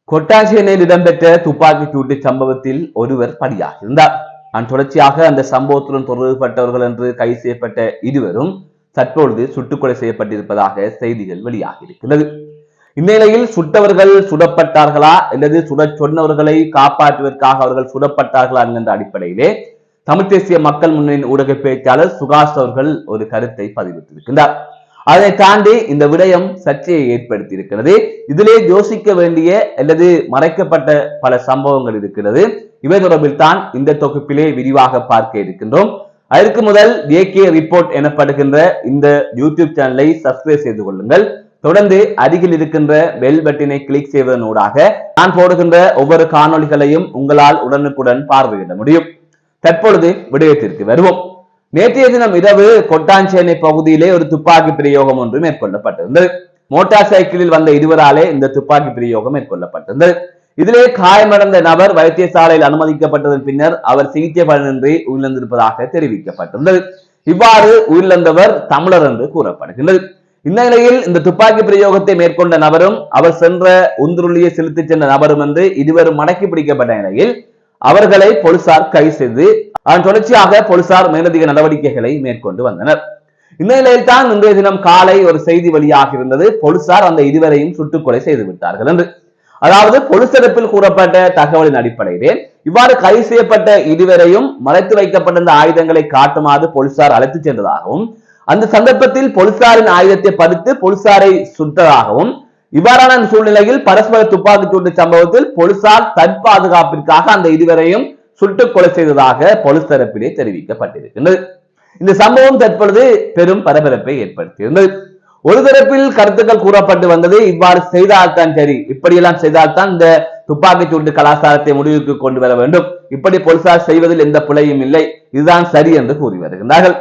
கொட்டாஞ்சேனையில் இடம்பெற்ற துப்பாக்கிச் சூட்டு சம்பவத்தில் ஒருவர் பலியாகியிருந்தார். தொடர்ச்சியாக அந்த சம்பவத்துடன் தொடர்புபட்டவர்கள் என்று கைது செய்யப்பட்ட இருவரும் தற்பொழுது சுட்டுக்கொலை செய்யப்பட்டிருப்பதாக செய்திகள் வெளியாகியிருக்கிறது. இந்நிலையில் சுட்டவர்கள் சுடப்பட்டார்களா அல்லது சுடச் சொன்னவர்களை காப்பாற்றுவதற்காக அவர்கள் சுடப்பட்டார்களா என்கின்ற அடிப்படையிலே தமிழ் தேசிய மக்கள் முன்னணியின் ஊடக பேச்சாளர் சுகாஷ் அவர்கள் ஒரு கருத்தை பதிவிட்டிருக்கிறார். அதை தாண்டி இந்த விடயம் சர்ச்சையை ஏற்படுத்தி இருக்கிறது. இதிலே யோசிக்க வேண்டிய அல்லது மறைக்கப்பட்ட பல சம்பவங்கள் இருக்கிறது. இவை தொடர்பில் தான் இந்த தொகுப்பிலே விரிவாக பார்க்க இருக்கின்றோம். அதற்கு முதல் ஏகே ரிப்போர்ட் எனப்படுகின்ற இந்த யூடியூப் சேனலை சப்ஸ்கிரைப் செய்து கொள்ளுங்கள். தொடர்ந்து அருகில் இருக்கின்ற பெல் பட்டினை கிளிக் செய்வதனூடாக நான் போடுகின்ற ஒவ்வொரு காணொளிகளையும் உங்களால் உடனுக்குடன் பார்வையிட முடியும். தற்பொழுது விடயத்திற்கு வருவோம். நேற்றைய தினம் இரவு கொட்டாஞ்சேனை பகுதியிலே ஒரு துப்பாக்கி பிரயோகம் ஒன்று மேற்கொள்ளப்பட்டிருந்தது. மோட்டார் சைக்கிளில் வந்த இருவராலே இந்த துப்பாக்கி பிரயோகம் மேற்கொள்ளப்பட்டிருந்தது. இதிலே காயமடைந்த நபர் வைத்தியசாலையில் அனுமதிக்கப்பட்டதன் பின்னர் அவர் சிகிச்சை பலனின்றி உயிரிழந்திருப்பதாக தெரிவிக்கப்பட்டிருந்தது. இவ்வாறு உயிரிழந்தவர் தமிழர் என்று கூறப்படுகின்றது. இந்த நிலையில் இந்த துப்பாக்கி பிரயோகத்தை மேற்கொண்ட நபரும் அவர் சென்ற உந்துருளியை செலுத்திச் சென்ற நபரும் என்று இருவரும் மடக்கி பிடிக்கப்பட்ட நிலையில் அவர்களை போலீசார் கைது செய்து அதன் தொடர்ச்சியாக போலீசார் மேலதிக நடவடிக்கைகளை மேற்கொண்டு வந்தனர். இந்த நிலையில் தான் இன்றைய தினம் காலை ஒரு செய்தி வெளியாக இருந்தது. போலீசார் அந்த இருவரையும் சுட்டுக்கொலை செய்து விட்டார்கள் என்று. அதாவது போலீஸ் தரப்பில் கூறப்பட்ட தகவலின் அடிப்படையிலே இவ்வாறு கைது செய்யப்பட்ட இருவரையும் மறைத்து வைக்கப்பட்டிருந்த ஆயுதங்களை காட்டுமாறு போலீசார் அழைத்து சென்றதாகவும் அந்த சந்தர்ப்பத்தில் போலீசாரின் ஆயுதத்தை பறித்து போலீசாரை சுட்டதாகவும் இவ்வாறான சூழ்நிலையில் பரஸ்பர துப்பாக்கிச் சூட்டு சம்பவத்தில் போலீசார் தற்பாதுகாப்பிற்காக அந்த இருவரையும் சுட்டுக் கொலை செய்ததாக போலீஸ் தரப்பிலே தெரிவிக்கப்பட்டிருக்கிறது. இந்த சம்பவம் தற்பொழுது பெரும் பரபரப்பை ஏற்படுத்தியிருந்தது. ஒரு தரப்பில் கருத்துக்கள் கூறப்பட்டு வந்தது, இவ்வாறு செய்தால்தான் சரி, இப்படியெல்லாம் செய்தால்தான் இந்த துப்பாக்கிச் சூட்டு கலாச்சாரத்தை முடிவுக்கு கொண்டு வர வேண்டும், இப்படி போலீசார் செய்வதில் எந்த பிழையும் இல்லை, இதுதான் சரி என்று கூறி வருகின்றார்கள்.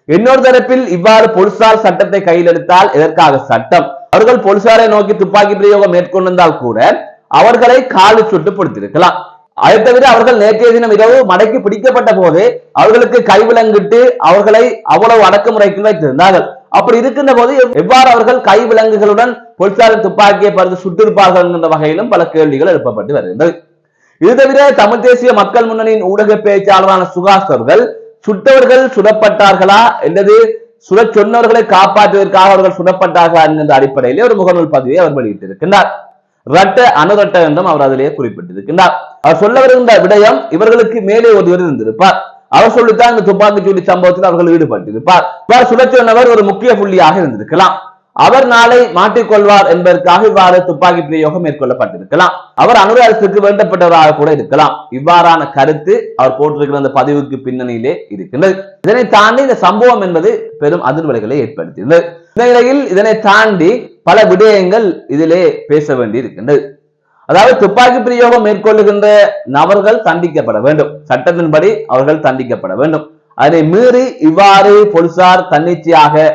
இன்னொரு தரப்பில் இவ்வாறு போலீசார் சட்டத்தை கையில் எடுத்தால் எதற்காக சட்டம், அவர்கள் போலீசாரை நோக்கி துப்பாக்கி பிரயோகம் மேற்கொண்டிருந்தால் கூட அவர்களை காலு சுட்டு பொறுத்திருக்கலாம். அதை தவிர அவர்கள் நேற்றைய தினம் இரவு மடக்கி பிடிக்கப்பட்ட போது அவர்களுக்கு கைவிலங்கிட்டு அவர்களை அவ்வளவு அடக்குமுறைக்கு வைத்திருந்தார்கள். அப்படி இருக்கின்ற போது எவ்வாறு அவர்கள் கைவிலங்குகளுடன் போலீசாரின் துப்பாக்கியை பறித்து சுட்டிருப்பார்கள் என்ற வகையிலும் பல கேள்விகள் எழுப்பப்பட்டு வருகின்றது. இது தவிர தமிழ் தேசிய மக்கள் முன்னணியின் ஊடக பேச்சாளரான சுகாஷ் அவர்கள் சுட்டவர்கள் சுடப்பட்டார்களா அல்லது சுட சொன்னவர்களை காப்பாற்றுவதற்காக அவர்கள் சுடப்பட்டார்களா என்கின்ற அடிப்படையிலே ஒரு முகநூல் பதிவை அவர் வெளியிட்டிருக்கின்றார். ரட்ட அணுரட்ட என்றும் அவர் அதிலேயே குறிப்பிட்டிருக்கின்றார். அவர் சொல்ல வருகின்ற விடயம், இவர்களுக்கு மேலே ஒருவர் இருந்திருப்பார், அவர் சொல்லித்தான் இந்த துப்பாக்கிச் சூட்டு சம்பவத்தில் அவர்கள் ஈடுபட்டிருப்பார். இவ்வாறு சுட சொன்னவர் ஒரு முக்கிய புள்ளியாக இருந்திருக்கலாம். அவர் நாளை மாட்டிக்கொள்வார் என்பதற்காக இவ்வாறு துப்பாக்கி பிரயோகம் மேற்கொள்ளப்பட்டிருக்கலாம். அவர் அனுராசுக்கு வேண்டப்பட்டவராக கூட இருக்கலாம். இவ்வாறான கருத்து அவர் போட்டிருக்கிற அந்த பதிவுக்கு பின்னணியிலே இருக்கின்றது. இதனை தாண்டி இந்த சம்பவம் என்பது பெரும் அதிர்வலைகளை ஏற்படுத்தியது. இந்த நிலையில் இதனை தாண்டி பல விடயங்கள் இதிலே பேச வேண்டி இருக்கின்றது. அதாவது துப்பாக்கி பிரயோகம் மேற்கொள்ளுகின்ற நபர்கள் தண்டிக்கப்பட வேண்டும், சட்டத்தின்படி அவர்கள் தண்டிக்கப்பட வேண்டும். அதை மீறி இவ்வாறு போலீசார் தன்னிச்சையாக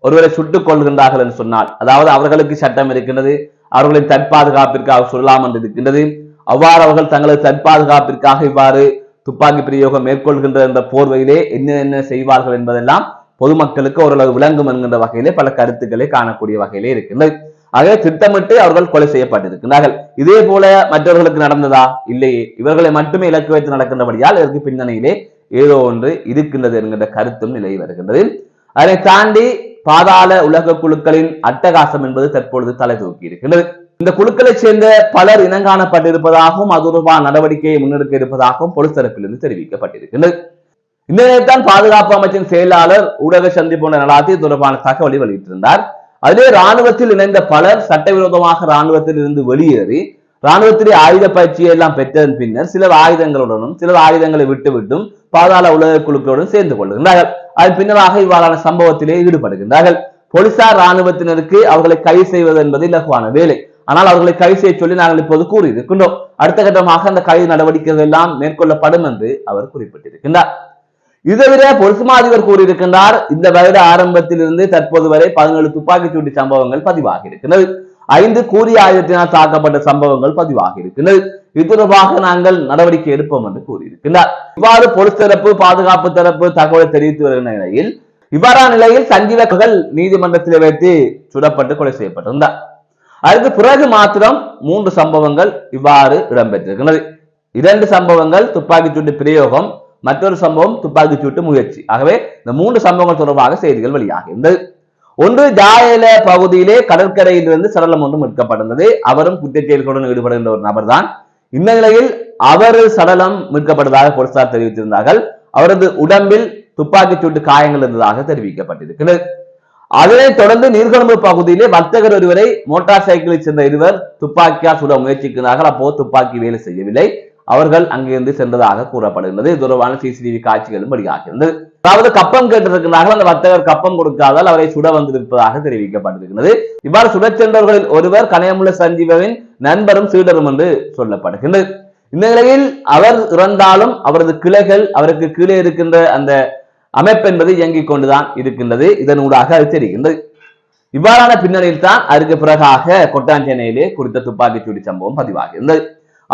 ஒருவரை சுட்டுக் கொள்கின்றார்கள் என்று சொன்னால், அதாவது அவர்களுக்கு சட்டம் இருக்கின்றது, அவர்களின் தற்பாதுகாப்பிற்காக சொல்லலாம் என்று இருக்கின்றது, அவ்வாறு அவர்கள் தங்களது தற்பாதுகாப்பிற்காக இவ்வாறு துப்பாக்கி பிரயோகம் மேற்கொள்கின்ற என்ற போர்வையிலே என்ன செய்வார்கள் என்பதெல்லாம் பொதுமக்களுக்கு ஓரளவு விளங்கும் என்கின்ற வகையிலே பல கருத்துக்களை காணக்கூடிய வகையிலே இருக்கின்றது. ஆகவே திட்டமிட்டு அவர்கள் கொலை செய்யப்பட்டிருக்கிறார்கள். இதே போல மற்றவர்களுக்கு நடந்ததா? இல்லையே, இவர்களை மட்டுமே இலக்கு வைத்து நடக்கின்றபடியால் இதற்கு பின்னணியிலே ஏதோ ஒன்று இருக்கின்றது என்கின்ற கருத்தும் நிலை வருகின்றது. அதை தாண்டி பாதாள உலக குழுக்களின் அட்டகாசம் என்பது தற்பொழுது தலை தூக்கி இருக்கின்றது. இந்த குழுக்களை சேர்ந்த பலர் இனங்காணப்பட்டிருப்பதாகவும் அது தொடர்பான நடவடிக்கையை முன்னெடுக்க இருப்பதாகவும் போலீஸ் தரப்பிலிருந்து தெரிவிக்கப்பட்டிருக்கின்றது. இந்த நேரத்தான் பாதுகாப்பு அமைச்சின் செயலாளர் ஊடக சந்திப்பு நடாத்தி தொடர்பான தகவலை வெளியிட்டிருந்தார். அதிலே ராணுவத்தில் இணைந்த பலர் சட்டவிரோதமாக ராணுவத்தில் இருந்து வெளியேறி ராணுவத்திலே ஆயுத பயிற்சியை எல்லாம் பெற்றதன் பின்னர் சிலர் ஆயுதங்களுடனும் சிலர் ஆயுதங்களை விட்டுவிட்டும் பாதாள உலக குழுக்களுடன் சேர்ந்து கொள்கின்றார்கள். அதன் பின்னராக இவ்வாறான சம்பவத்திலே ஈடுபடுகின்றார்கள். போலீசார் ராணுவத்தினருக்கு அவர்களை கைது செய்வது என்பது இலகுவான வேலை. ஆனால் அவர்களை கைது செய்ய சொல்லி நாங்கள் இப்போது கூறியிருக்கின்றோம். அடுத்த கட்டமாக அந்த கைது நடவடிக்கைகள் எல்லாம் மேற்கொள்ளப்படும் என்று அவர் குறிப்பிட்டிருக்கின்றார். இதுவரை பொலிஸ் அதிபர் கூறியிருக்கின்றார், இந்த வருட ஆரம்பத்தில் இருந்து தற்போது வரை 17 துப்பாக்கிச் சூட்டு சம்பவங்கள் பதிவாகி இருக்கிறது, 5 கூறிய ஆயுதத்தினால் தாக்கப்பட்ட சம்பவங்கள் பதிவாகி இருக்கிறது, இது தொடர்பாக நாங்கள் நடவடிக்கை எடுப்போம் என்று கூறியிருக்கிறார். இவ்வாறு போலீஸ் தரப்பு பாதுகாப்பு தரப்பு தகவலை தெரிவித்து வருகின்ற நிலையில் இவ்வாறான நிலையில் சஞ்சீவர்கள் நீதிமன்றத்தில் வைத்து சுடப்பட்டு கொலை செய்யப்பட்டிருந்தார். அதுக்கு பிறகு மாத்திரம் 3 சம்பவங்கள் இவ்வாறு இடம்பெற்றிருக்கிறது. 2 சம்பவங்கள் துப்பாக்கிச்சூட்டு பிரயோகம், மற்றொரு சம்பவம் துப்பாக்கிச்சூட்டு முயற்சி. ஆகவே இந்த 3 சம்பவங்கள் தொடர்பாக செய்திகள் வெளியாகியிருந்தது. ஒன்று, ஜாயல பகுதியிலே கடற்கரையிலிருந்து சடலம் ஒன்று மீட்கப்பட்டிருந்தது. அவரும் குற்றச்செயல்களுடன் ஈடுபடுகின்ற ஒரு நபர் தான். இந்த நிலையில் அவர் சடலம் மீட்கப்பட்டதாக போலீசார் தெரிவித்திருந்தார்கள். அவரது உடம்பில் துப்பாக்கிச்சூட்டு காயங்கள் இருந்ததாக தெரிவிக்கப்பட்டிருக்கிறது. அதனைத் தொடர்ந்து நீர்கொழும்பு பகுதியிலே வர்த்தகர் ஒருவரை மோட்டார் சைக்கிளில் சென்ற இருவர் துப்பாக்கியால் சுட முயற்சிக்கிறார்கள். அப்போது துப்பாக்கி வேலை செய்யவில்லை. அவர்கள் அங்கிருந்து சென்றதாக கூறப்படுகிறது. இது தொடர்பான சிசிடிவி காட்சிகளும் வெளியாகிறது. அதாவது கப்பம் கேட்டிருக்கிறார்கள். அந்த வர்த்தகர் கப்பம் கொடுக்காதால் அவரை சுட வந்திருப்பதாக தெரிவிக்கப்பட்டிருக்கிறது. இவ்வாறு சுடச் சென்றவர்களில் ஒருவர் கனையமுள்ள சஞ்சீவவின் நண்பரும் சீடரும் என்று சொல்லப்படுகிறது. இந்த நிலையில் அவர் இறந்தாலும் அவரது கிளைகள், அவருக்கு கீழே இருக்கின்ற அந்த அமைப்பு என்பது இயங்கிக் கொண்டுதான் இருக்கின்றது. இதனூடாக அது தெரிகின்றது. இவ்வாறான பின்னணியில் தான் அதற்கு பிறகாக கொட்டாஞ்சேனையிலே குறித்த துப்பாக்கிச்சூடி சம்பவம் பதிவாகியிருந்தது.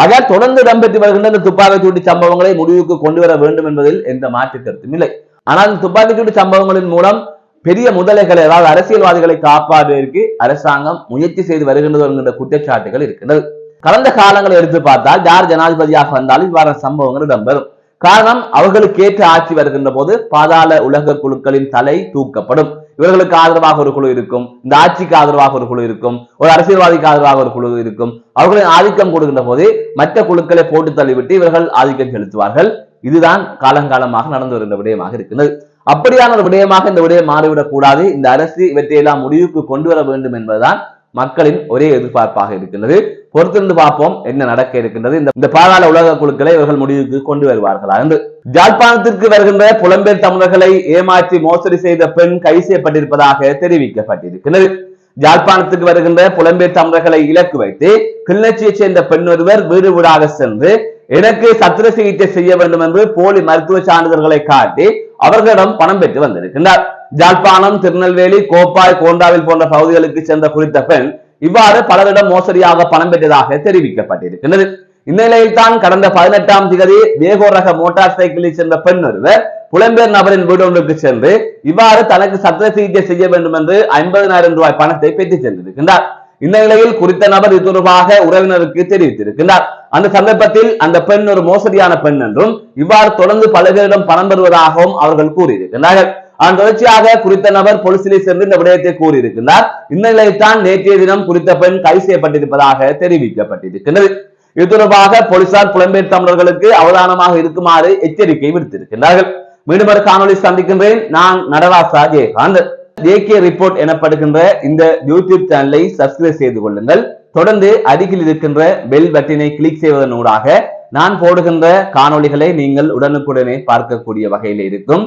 ஆக தொடர்ந்து இடம்பெற்று வருகின்ற இந்த துப்பாக்கிச்சூடி சம்பவங்களை முடிவுக்கு கொண்டு வர வேண்டும் என்பதில் எந்த மாற்று கருத்தும் இல்லை. ஆனால் துப்பாக்கிச்சூடி சம்பவங்களின் மூலம் பெரிய முதலைகளை, அதாவது அரசியல்வாதிகளை காப்பாற்றுவதற்கு அரசாங்கம் முயற்சி செய்து வருகின்றது என்கின்ற குற்றச்சாட்டுகள் இருக்கின்றது. கடந்த காலங்களை எடுத்து பார்த்தால் யார் ஜனாதிபதியாக வந்தாலும் இவ்வாறான சம்பவங்கள் இடம்பெறும். காரணம், அவர்களுக்கு ஏற்ற ஆட்சி வருகின்ற போது பாதாள உலக குழுக்களின் தலை தூக்கப்படும். இவர்களுக்கு ஆதரவாக ஒரு குழு இருக்கும், இந்த ஆட்சிக்கு ஆதரவாக ஒரு குழு இருக்கும், ஒரு அரசியல்வாதிக்கு ஆதரவாக ஒரு குழு இருக்கும். அவர்களின் ஆதிக்கம் கொடுக்கின்ற போது மற்ற குழுக்களை போட்டு தள்ளிவிட்டு இவர்கள் ஆதிக்கம் செலுத்துவார்கள். இதுதான் காலங்காலமாக நடந்து வருகின்ற விடயமாக இருக்கிறது. அப்படியான ஒரு விடயமாக இந்த விடயம் மாறிவிடக் கூடாது. இந்த அரசு இவற்றையெல்லாம் முடிவுக்கு கொண்டு வர வேண்டும் என்பதுதான் மக்களின் ஒரே எதிர்பார்ப்பாக இருக்கின்றது. பொறுத்திருந்து பார்ப்போம் என்ன நடக்க இருக்கின்றது. இந்த பாதாள உலக குழுக்களை இவர்கள் முடிவுக்கு கொண்டு வருவார்களா என்று. ஜாழ்ப்பாணத்திற்கு வருகின்ற புலம்பெயர் தமிழர்களை ஏமாற்றி மோசடி செய்த பெண் கைது செய்யப்பட்டிருப்பதாக தெரிவிக்கப்பட்டிருக்கிறது. ஜாழ்ப்பாணத்துக்கு வருகின்ற புலம்பெயர் தமிழர்களை இலக்கு வைத்து கிளிநொச்சியை சேர்ந்த பெண் ஒருவர் வீடு வீடாக சென்று எனக்கு சத்திர சிகிச்சை செய்ய வேண்டும் என்று போலி மருத்துவ சான்றிதழ்களை காட்டி அவர்களிடம் பணம் பெற்று வந்திருக்கின்றார். ஜாழ்ப்பாணம், திருநெல்வேலி, கோப்பாய், கோண்டாவில் போன்ற பகுதிகளுக்கு சென்ற குறித்த பெண் இவ்வாறு பலரிடம் மோசடியாக பணம் பெற்றதாக தெரிவிக்கப்பட்டிருக்கிறது. இந்நிலையில் தான் கடந்த 18ஆம் தேதி வேகோ ரக மோட்டார் சைக்கிளில் சென்ற பெண் ஒருவர் புலம்பெயர் நபரின் வீடு ஒன்றுக்கு சென்று இவ்வாறு தனக்கு சத்திர சிகிச்சை செய்ய வேண்டும் என்று 50,000 ரூபாய் பணத்தை பெற்று சென்றிருக்கின்றார். இந்த நிலையில் குறித்த நபர் இது தொடர்பாக உறவினருக்கு தெரிவித்திருக்கின்றார். அந்த சந்தர்ப்பத்தில் அந்த பெண் ஒரு மோசடியான பெண் என்றும் இவ்வாறு தொடர்ந்து பலரிடம் பணம் பெறுவதாகவும் அவர்கள் கூறியிருக்கிறார்கள். அதன் தொடர்ச்சியாக குறித்த நபர் போலீசிலே சென்று இந்த விடயத்தை கூறியிருக்கிறார். இந்த நிலையில் தான் நேற்றைய தினம் குறித்த பெண் கைது செய்யப்பட்டிருப்பதாக தெரிவிக்கப்பட்டிருக்கிறது. இது தொடர்பாக போலீசார் புலம்பெயர் தமிழர்களுக்கு அவதானமாக இருக்குமாறு எச்சரிக்கை விடுத்திருக்கிறார்கள். மீண்டும் ஒரு காணொலி சந்திக்கின்றேன். நான் நடராசா ஜெயகாந்த். ஜேகே ரிப்போர்ட் எனப்படுகின்ற இந்த யூடியூப் சேனலை சப்ஸ்கிரைப் செய்து கொள்ளுங்கள். தொடர்ந்து அருகில் இருக்கின்ற பெல் பட்டனை கிளிக் செய்வதன் ஊடாக நான் போடுகின்ற காணொளிகளை நீங்கள் உடனுக்குடனே பார்க்கக்கூடிய வகையில் இருக்கும்.